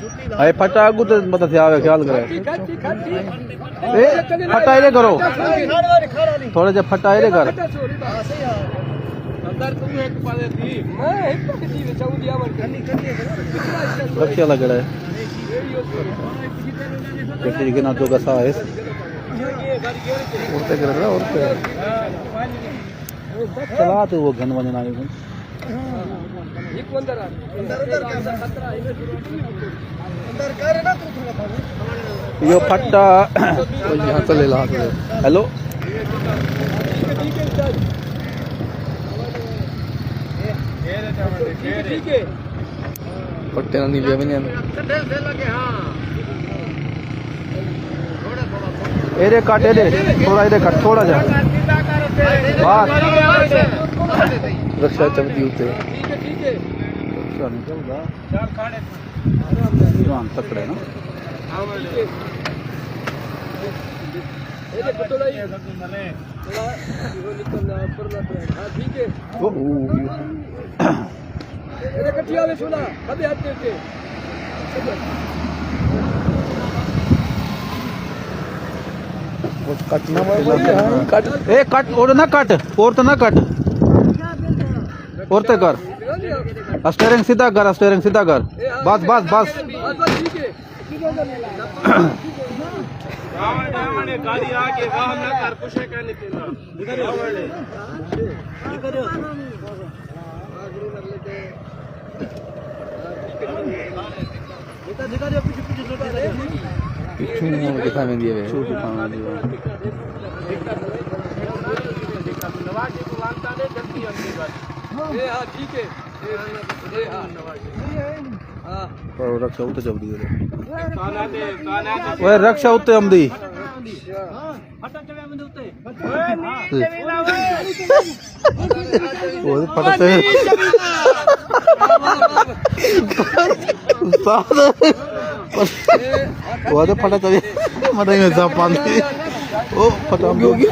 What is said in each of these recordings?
अरे फटा आगू तो मतलब ख्याल करे फटा इधर करो थोड़े जे फटा इधर कर रक्षा लग रहा है ना तो कैसा है उड़ते कर रहा और चला तो वो घन वजन आगे यो फट्टा यहाँ चले ला हेलो पट्टे ना नहीं भी एरे काट एरे थोड़ा इधर कट थोड़ा जा बात रक्षा चमकी उते रक्षा निकल गा जान तकड़े ना एरे पटोला ही ठीक है एरे कटिया में सुना कभी आते थे कटना कट ए कट और ना कट और तो ना कट और तो कर स्टीयरिंग सीधा कर स्टीयरिंग सीधा कर बस बस बस गाड़ी आके वाहन ना कर कुछ कहने के ना इधर दिखा में दिए रक्षा उत्ते जब दिए रक्षा उत्ते हम दी वो तो फटा चले मरे में जा पानी ओ फटा भी होगी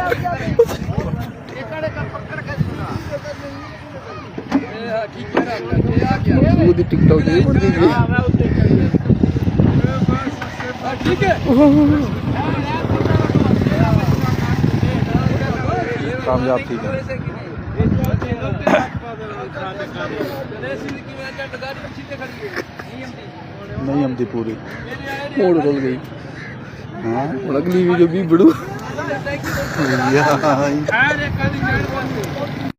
वो दी टिकटॉक ये बन गई ठीक है कामयाब थी नहीं हम थी पूरी मोड़ डल गई हाँ अगली वीडियो भी बड़ू